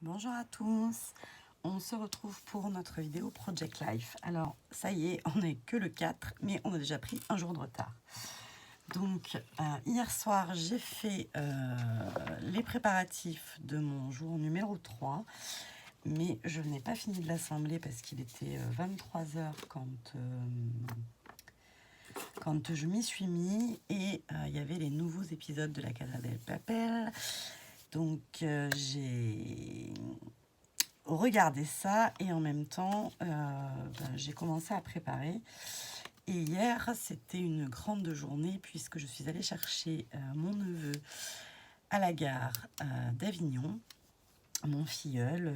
Bonjour à tous, on se retrouve pour notre vidéo Project Life. Alors ça y est, on n'est que le 4, mais on a déjà pris un jour de retard. Donc hier soir, j'ai fait les préparatifs de mon jour numéro 3, mais je n'ai pas fini de l'assembler parce qu'il était 23 h quand je m'y suis mis, et il y avait les nouveaux épisodes de la Casa del Papel. Donc j'ai regardé ça et en même temps j'ai commencé à préparer. Et hier c'était une grande journée puisque je suis allée chercher mon neveu à la gare d'Avignon, mon filleul,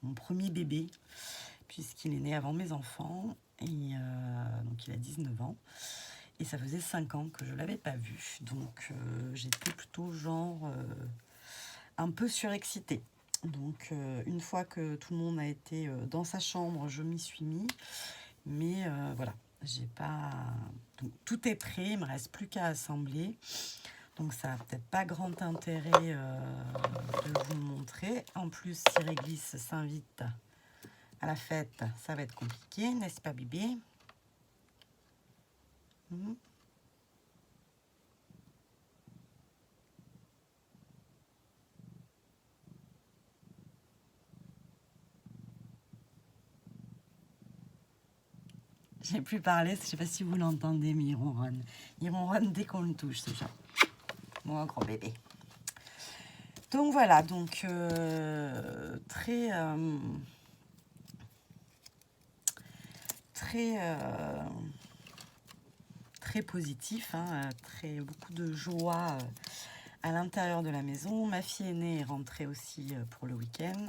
mon premier bébé, puisqu'il est né avant mes enfants, et donc il a 19 ans. Et ça faisait 5 ans que je ne l'avais pas vu. Donc j'étais plutôt genre un peu surexcitée. Donc une fois que tout le monde a été dans sa chambre, je m'y suis mis. Mais voilà, j'ai pas... Donc, tout est prêt, il ne me reste plus qu'à assembler. Donc ça n'a peut-être pas grand intérêt de vous le montrer. En plus, si Réglisse s'invite à la fête, ça va être compliqué, n'est-ce pas bébé? J'ai plus parlé, je ne sais pas si vous l'entendez, mais il ronronne. Il ronronne dès qu'on le touche, ce chat. Mon gros bébé. Donc voilà, donc très positif, hein, beaucoup de joie à l'intérieur de la maison. Ma fille aînée est rentrée aussi pour le week-end.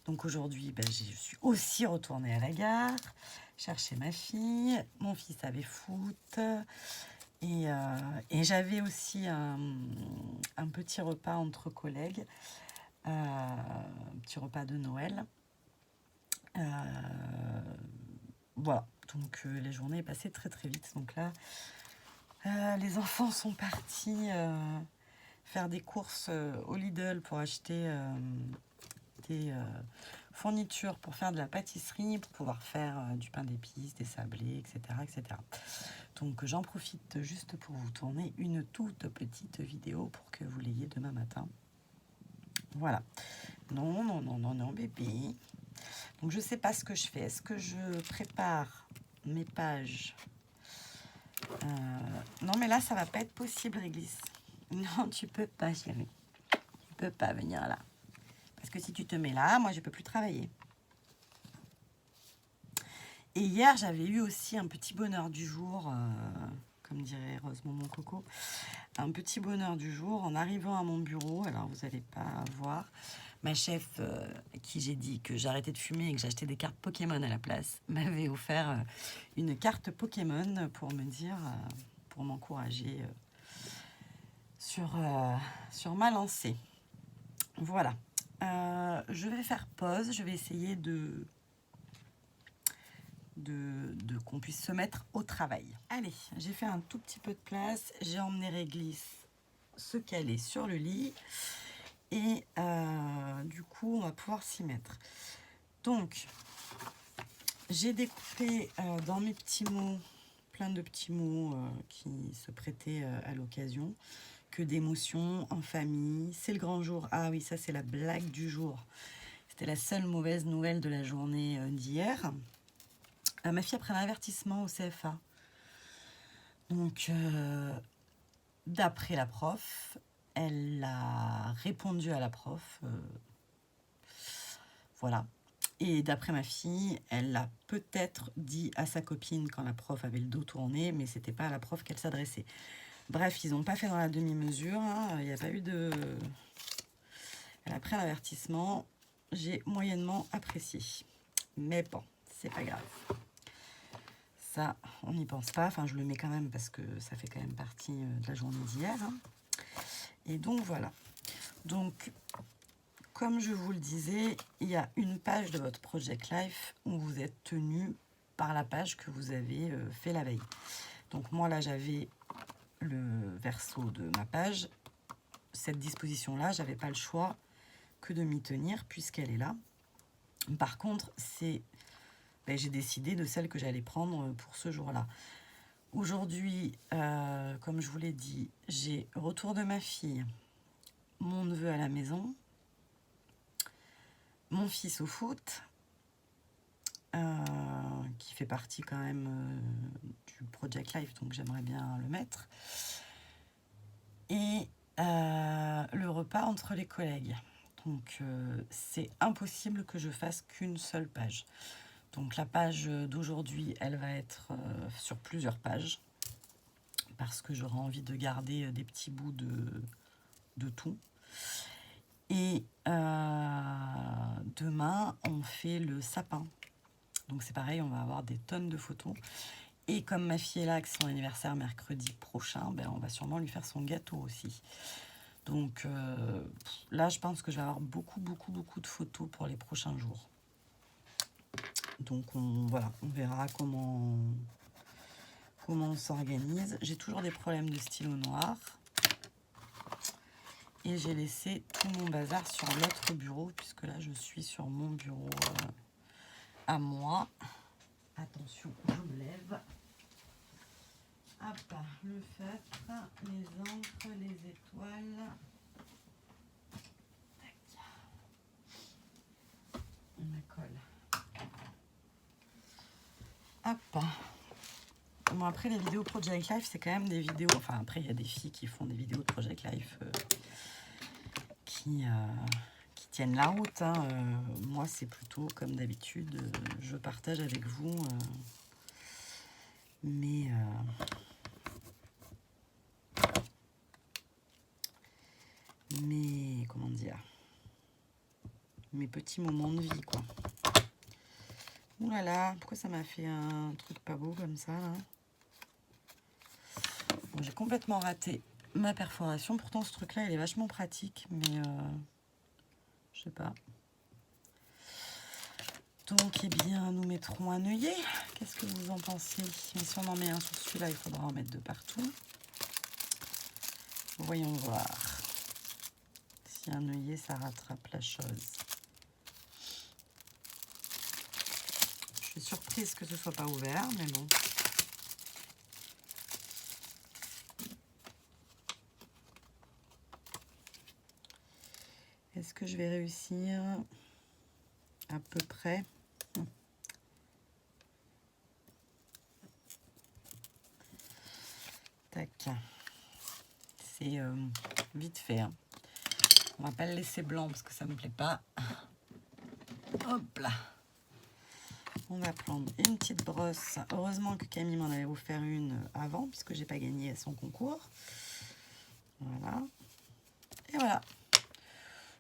Donc aujourd'hui, je suis aussi retournée à la gare, chercher ma fille. Mon fils avait foot. Et j'avais aussi un petit repas entre collègues, un petit repas de Noël. Voilà, donc la journée est passée très très vite. Donc là, les enfants sont partis faire des courses au Lidl pour acheter des fournitures pour faire de la pâtisserie, pour pouvoir faire du pain d'épices, des sablés, etc. etc. Donc j'en profite juste pour vous tourner une toute petite vidéo pour que vous l'ayez demain matin. Voilà. Non, non, non, non, non, bébé. Donc je sais pas ce que je fais. Est-ce que je prépare mes pages? Non, mais là, ça va pas être possible, Réglisse. Non, tu peux pas, chérie. Tu peux pas venir là. Parce que si tu te mets là, moi, je peux plus travailler. Et hier, j'avais eu aussi un petit bonheur du jour, comme dirait Rose Maman Coco, un petit bonheur du jour en arrivant à mon bureau. Alors, vous n'allez pas voir. Ma chef, à qui j'ai dit que j'arrêtais de fumer et que j'achetais des cartes Pokémon à la place, m'avait offert une carte Pokémon pour me dire, pour m'encourager sur ma lancée. Voilà. Je vais faire pause. Je vais essayer de qu'on puisse se mettre au travail. Allez, j'ai fait un tout petit peu de place. J'ai emmené Réglisse se caler sur le lit. Et du coup, on va pouvoir s'y mettre. Donc, j'ai découpé dans mes petits mots, plein de petits mots qui se prêtaient à l'occasion. Que d'émotions en famille. C'est le grand jour. Ah oui, ça c'est la blague du jour. C'était la seule mauvaise nouvelle de la journée d'hier. Ma fille a pris un avertissement au CFA. Donc, d'après la prof, elle a répondu à la prof. Voilà. Et d'après ma fille, elle l'a peut-être dit à sa copine quand la prof avait le dos tourné, mais c'était pas à la prof qu'elle s'adressait. Bref, ils n'ont pas fait dans la demi-mesure. Hein. Il n'y a pas eu de... Elle a pris un avertissement. J'ai moyennement apprécié. Mais bon, c'est pas grave. Ça, on n'y pense pas. Enfin, je le mets quand même parce que ça fait quand même partie de la journée d'hier. Hein. Et donc, voilà. Donc, comme je vous le disais, il y a une page de votre Project Life où vous êtes tenu par la page que vous avez fait la veille. Donc, moi, là, j'avais le verso de ma page cette disposition-là, j'avais pas le choix que de m'y tenir puisqu'elle est là. Par contre, j'ai décidé de celle que j'allais prendre pour ce jour-là. Aujourd'hui, comme je vous l'ai dit, j'ai retour de ma fille, mon neveu à la maison, mon fils au foot, qui fait partie quand même du Project Life, donc j'aimerais bien le mettre. Et le repas entre les collègues. Donc c'est impossible que je fasse qu'une seule page. Donc la page d'aujourd'hui, elle va être sur plusieurs pages. Parce que j'aurai envie de garder des petits bouts de tout. Et demain, on fait le sapin. Donc c'est pareil, on va avoir des tonnes de photos. Et comme ma fille est là, que c'est son anniversaire mercredi prochain, on va sûrement lui faire son gâteau aussi. Donc là, je pense que je vais avoir beaucoup de photos pour les prochains jours. Donc voilà, on verra comment on s'organise. J'ai toujours des problèmes de stylo noir. Et j'ai laissé tout mon bazar sur l'autre bureau, puisque là, je suis sur mon bureau à moi. Attention, je me lève. Hop, le feutre, les encres, les étoiles. Tac. On la colle. Hop. Bon, après, les vidéos Project Life, c'est quand même des vidéos... Enfin, après, il y a des filles qui font des vidéos de Project Life qui tiennent la route. Hein. Moi, c'est plutôt comme d'habitude. Je partage avec vous mes comment dire, mes petits moments de vie, quoi. Ouh là là, pourquoi ça m'a fait un truc pas beau comme ça, là? Bon, j'ai complètement raté ma perforation. Pourtant, ce truc-là, il est vachement pratique, mais je sais pas. Donc, eh bien, nous mettrons un œillet. Qu'est-ce que vous en pensez? Mais si on en met un sur celui-là, il faudra en mettre de partout. Voyons voir si un œillet, ça rattrape la chose. Je suis surprise que ce soit pas ouvert, mais bon. Est-ce que je vais réussir à peu près? Tac. C'est vite fait. Hein. On va pas le laisser blanc parce que ça me plaît pas. Hop là. On va prendre une petite brosse. Heureusement que Camille m'en avait offert une avant puisque j'ai pas gagné à son concours. Voilà. Et voilà.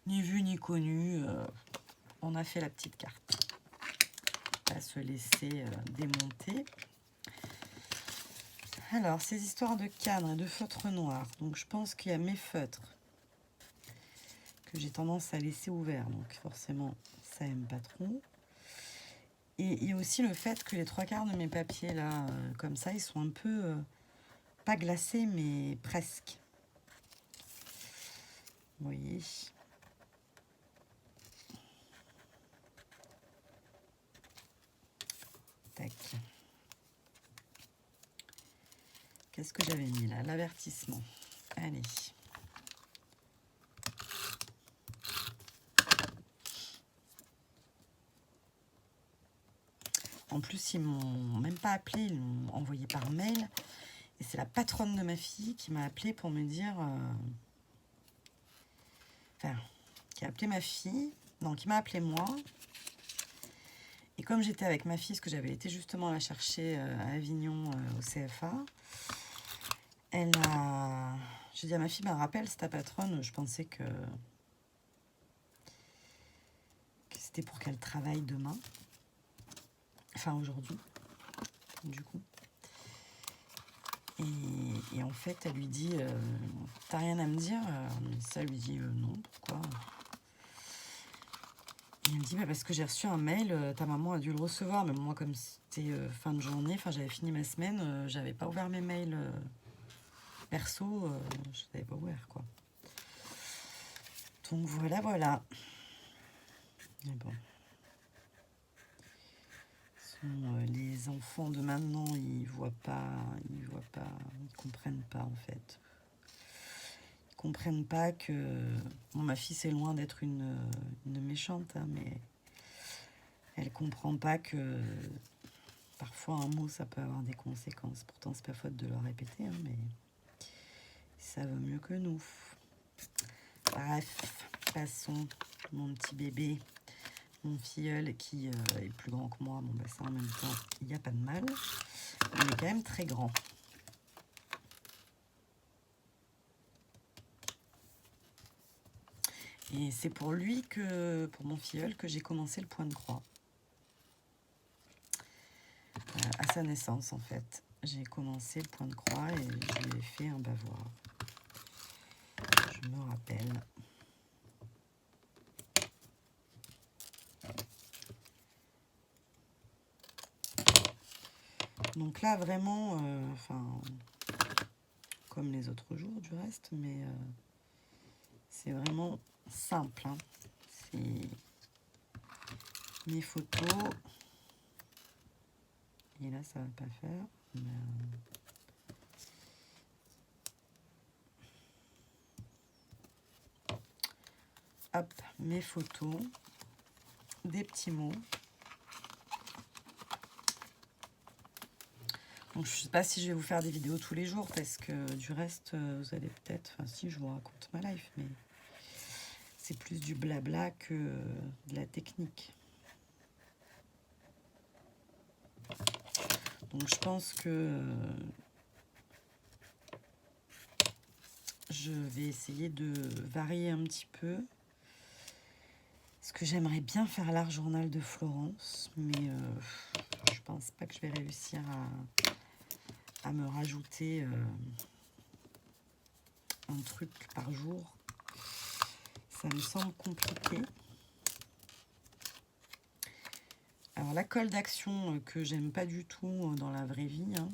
Ni vu ni connu. On a fait la petite carte. On va se laisser démonter. Alors, ces histoires de cadre et de feutre noir. Donc, je pense qu'il y a mes feutres que j'ai tendance à laisser ouverts. Donc, forcément, ça aime pas trop. Et il y a aussi le fait que les 3/4 de mes papiers, là, comme ça, ils sont un peu, pas glacés, mais presque. Vous voyez ? Tac. Qu'est-ce que j'avais mis là? L'avertissement. Allez. En plus, ils m'ont même pas appelé, ils m'ont envoyé par mail. Et c'est la patronne de ma fille qui m'a appelé pour me dire... Enfin, qui a appelé ma fille. Non, qui m'a appelé moi. Et comme j'étais avec ma fille, parce que j'avais été justement la chercher à Avignon au CFA, elle a... J'ai dit à ma fille, rappelle, c'est ta patronne. Je pensais que c'était pour qu'elle travaille demain. Enfin, aujourd'hui, du coup. Et en fait, elle lui dit, t'as rien à me dire? Ça lui dit, non, pourquoi? Et elle me dit, parce que j'ai reçu un mail, ta maman a dû le recevoir. Mais moi, comme c'était fin de journée, j'avais fini ma semaine, j'avais pas ouvert mes mails perso, je n'avais pas ouvert, quoi. Donc voilà, voilà. Mais bon. Les enfants de maintenant, ils voient pas, ils comprennent pas en fait. Ils comprennent pas que... Bon, ma fille, c'est loin d'être une méchante, hein, mais elle comprend pas que parfois un mot, ça peut avoir des conséquences. Pourtant, c'est pas faute de le répéter, hein, mais ça va mieux que nous. Bref, passons. Mon petit bébé, mon filleul qui est plus grand que moi. Bon, bah ça, en même temps, il n'y a pas de mal. Il est quand même très grand. Et c'est pour lui que, pour mon filleul, que j'ai commencé le point de croix. À sa naissance, en fait. J'ai commencé le point de croix et je lui ai fait un bavoir. Je me rappelle. Donc là, vraiment, comme les autres jours du reste, mais c'est vraiment simple. Hein. C'est mes photos. Et là, ça va pas faire. Mais, hop, mes photos. Des petits mots. Donc, je ne sais pas si je vais vous faire des vidéos tous les jours parce que du reste, vous allez peut-être... Enfin, si, je vous raconte ma life, mais c'est plus du blabla que de la technique. Donc, je pense que je vais essayer de varier un petit peu. Parce que j'aimerais bien faire l'art journal de Florence, mais je pense pas que je vais réussir à me rajouter un truc par jour. Ça me semble compliqué. Alors la colle d'action que j'aime pas du tout dans la vraie vie, hein,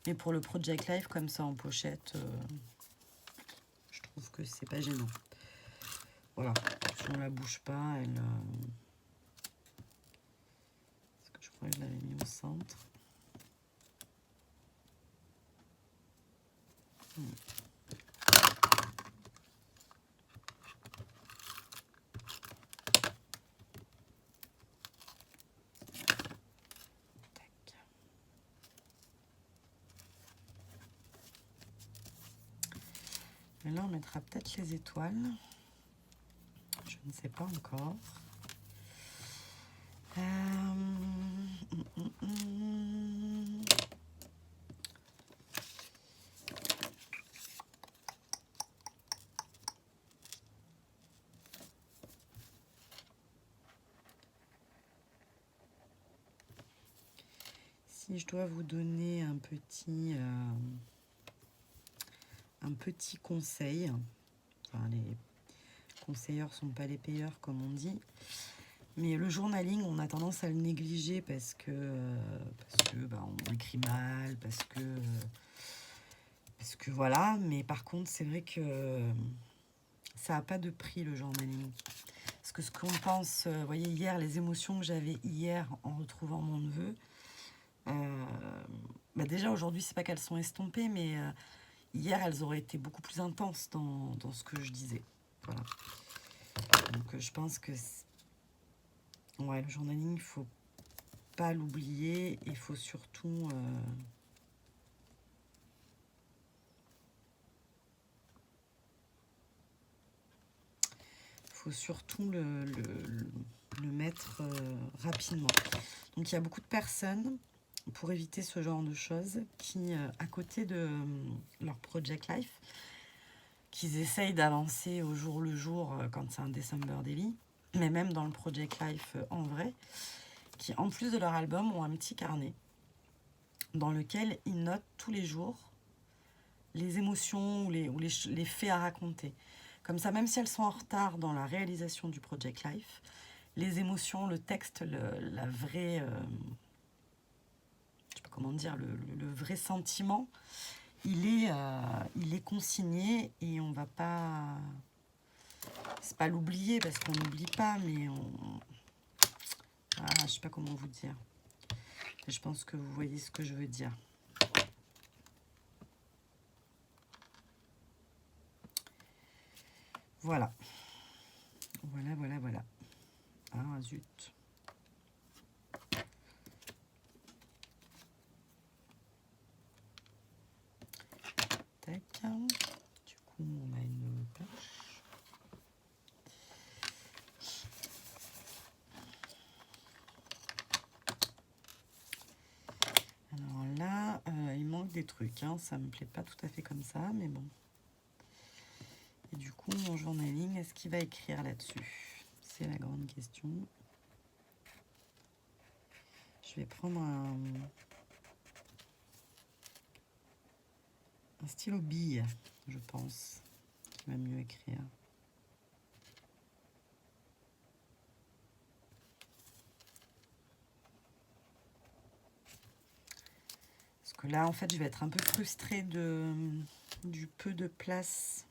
mais pour le Project Life comme ça en pochette, je trouve que c'est pas gênant. Voilà, si on la bouge pas, elle... Parce que je crois que je l'avais mis au centre. Et là, on mettra peut-être les étoiles. Je ne sais pas encore. Si je dois vous donner un petit conseil, enfin, les conseilleurs ne sont pas les payeurs comme on dit, mais le journaling, on a tendance à le négliger parce que on écrit mal, parce que voilà, mais par contre, c'est vrai que ça n'a pas de prix le journaling. Parce que ce qu'on pense, vous voyez, hier, les émotions que j'avais hier en retrouvant mon neveu, déjà aujourd'hui, c'est pas qu'elles sont estompées, mais hier, elles auraient été beaucoup plus intenses dans ce que je disais. Voilà. Donc, je pense que ouais, le journaling, il faut pas l'oublier. Il faut surtout... le mettre rapidement. Donc, il y a beaucoup de personnes, pour éviter ce genre de choses, qui, à côté de leur Project Life, qu'ils essayent d'avancer au jour le jour quand c'est un December Daily, mais même dans le Project Life en vrai, qui, en plus de leur album, ont un petit carnet dans lequel ils notent tous les jours les émotions ou les faits à raconter. Comme ça, même si elles sont en retard dans la réalisation du Project Life, les émotions, le texte, la vraie... je sais pas comment dire, le vrai sentiment, il est consigné et on va pas... pas l'oublier parce qu'on n'oublie pas, mais on... Ah, je sais pas comment vous dire. Je pense que vous voyez ce que je veux dire. Voilà. Voilà, voilà, voilà. Ah, zut. Tac. Du coup, on a une poche. Alors là, il manque des trucs. Hein. Ça me plaît pas tout à fait comme ça, mais bon. Et du coup, mon journaling, est-ce qu'il va écrire là-dessus? C'est la grande question. Je vais prendre un stylo bille, je pense, qui va mieux écrire. Parce que là, en fait, je vais être un peu frustrée du peu de place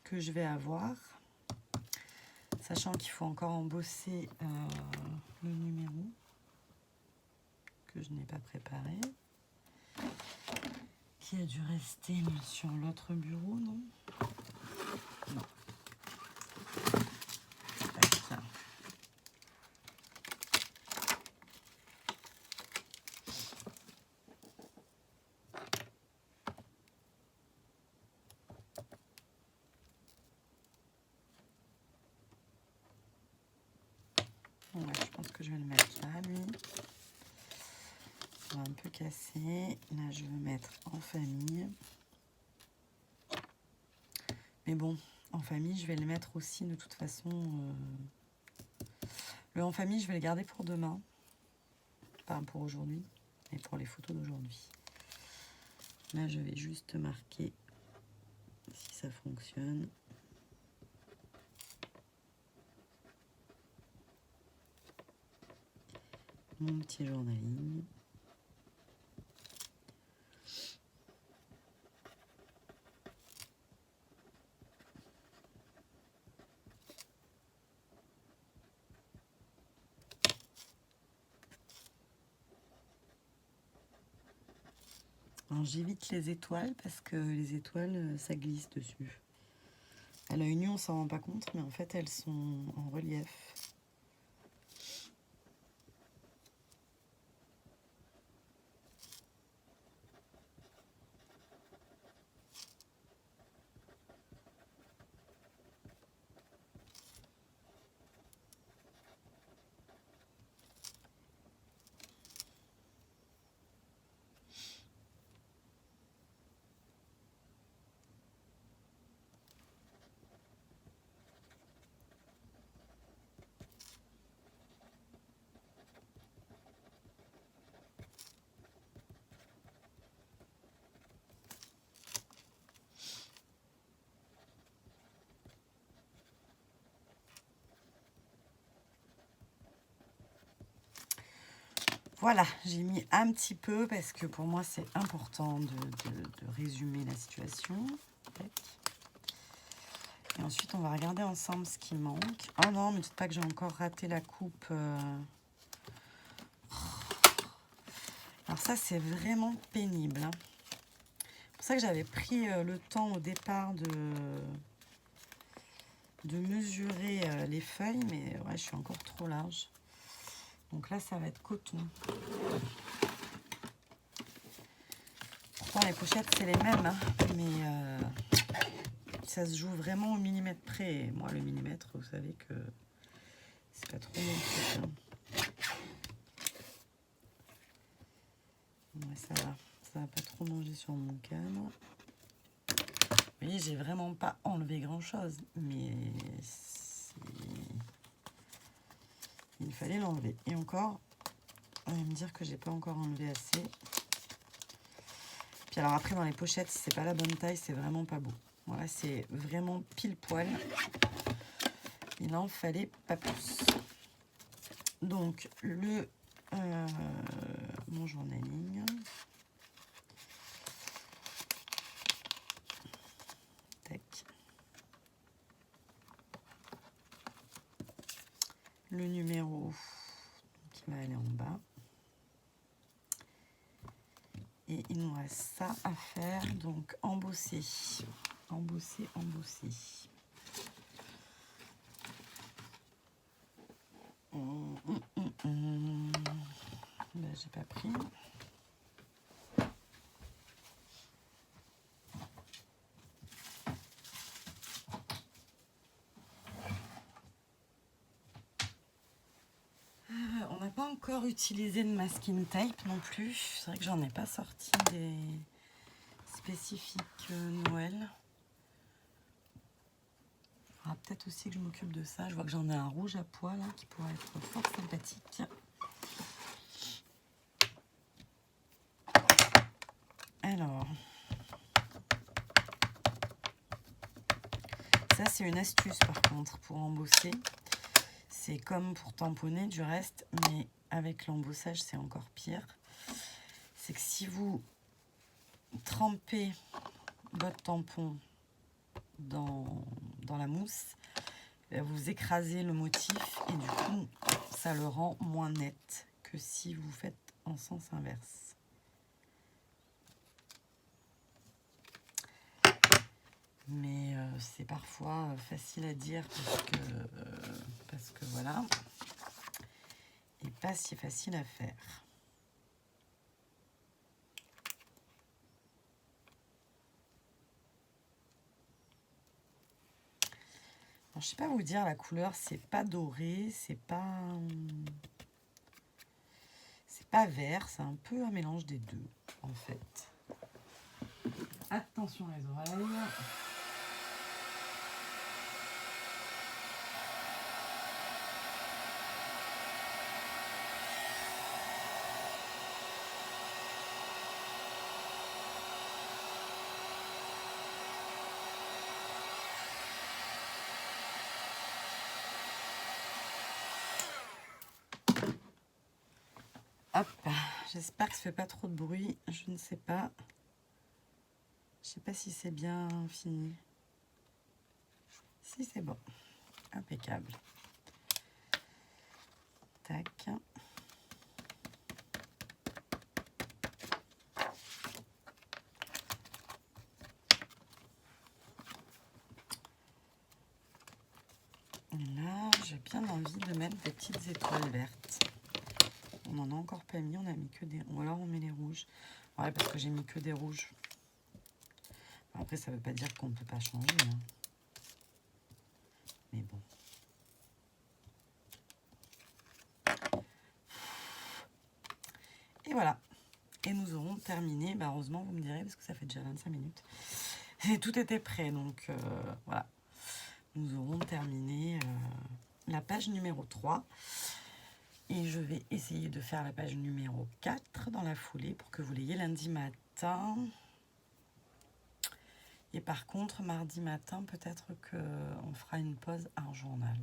que je vais avoir. Sachant qu'il faut encore embosser le numéro que je n'ai pas préparé. Qui a dû rester sur l'autre bureau, non? Non. Tac. Ouais, je pense que je vais le mettre là, lui. On va un peu casser. Là, je veux mettre en famille. Mais bon, en famille, je vais le mettre aussi de toute façon. Le en famille, je vais le garder pour demain. Pas pour aujourd'hui, mais pour les photos d'aujourd'hui. Là, je vais juste marquer si ça fonctionne. Mon petit journaling. Alors j'évite les étoiles parce que les étoiles, ça glisse dessus. À l'œil nu, on s'en rend pas compte, mais en fait, elles sont en relief. Voilà, j'ai mis un petit peu parce que pour moi, c'est important de résumer la situation. Et ensuite, on va regarder ensemble ce qui manque. Oh non, mais dites pas que j'ai encore raté la coupe. Alors ça, c'est vraiment pénible. Hein. C'est pour ça que j'avais pris le temps au départ de mesurer les feuilles, mais ouais, je suis encore trop large. Donc là, ça va être coton. Pourtant, les pochettes, c'est les mêmes, hein, mais ça se joue vraiment au millimètre près. Et moi, le millimètre, vous savez que c'est pas trop mon truc. Hein. Ouais, ça va pas trop manger sur mon cadre. Vous voyez, j'ai vraiment pas enlevé grand-chose, mais il fallait l'enlever. Et encore, on va me dire que j'ai pas encore enlevé assez. Puis alors après, dans les pochettes, si c'est pas la bonne taille, c'est vraiment pas beau. Voilà, c'est vraiment pile poil. Il en fallait pas plus. Donc, mon journaling. Tac. le numéro qui va aller en bas. Et il nous reste ça à faire, donc embosser, embosser, embosser. Ben, j'ai pas pris. On n'a pas encore utilisé de masking tape non plus. C'est vrai que j'en ai pas sorti des spécifiques Noël. Il faudra peut-être aussi que je m'occupe de ça. Je vois que j'en ai un rouge à pois là qui pourrait être fort sympathique. Alors, ça c'est une astuce par contre pour embosser. C'est comme pour tamponner du reste, mais avec l'embossage c'est encore pire. C'est que si vous trempez votre tampon dans la mousse, vous écrasez le motif et du coup ça le rend moins net que si vous faites en sens inverse. Mais c'est parfois facile à dire parce que voilà, et pas si facile à faire. Alors, je sais pas vous dire, la couleur c'est pas doré, c'est pas vert, c'est un peu un mélange des deux en fait. Attention les oreilles. Hop, j'espère que ça fait pas trop de bruit, je ne sais pas. Je sais pas si c'est bien fini. Si c'est bon, impeccable. Tac. Là, j'ai bien envie de mettre des petites étoiles vertes. On n'en a encore pas mis, on a mis que des... Ou alors on met les rouges. Ouais, parce que j'ai mis que des rouges. Après, ça veut pas dire qu'on ne peut pas changer. Hein. Mais bon. Et voilà. Et nous aurons terminé. Bah, heureusement, vous me direz, parce que ça fait déjà 25 minutes. Et tout était prêt, donc voilà. Nous aurons terminé la page numéro 3. Et je vais essayer de faire la page numéro 4 dans la foulée pour que vous l'ayez lundi matin. Et par contre, mardi matin, peut-être qu'on fera une pause à un journal.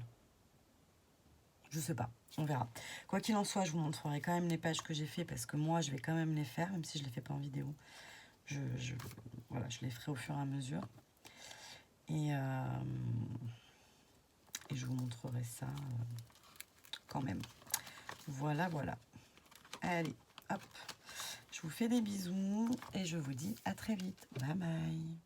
Je sais pas, on verra. Quoi qu'il en soit, je vous montrerai quand même les pages que j'ai fait parce que moi, je vais quand même les faire, même si je ne les fais pas en vidéo. Voilà, je les ferai au fur et à mesure. Et je vous montrerai ça quand même. Voilà, voilà. Allez, hop. Je vous fais des bisous et je vous dis à très vite. Bye bye.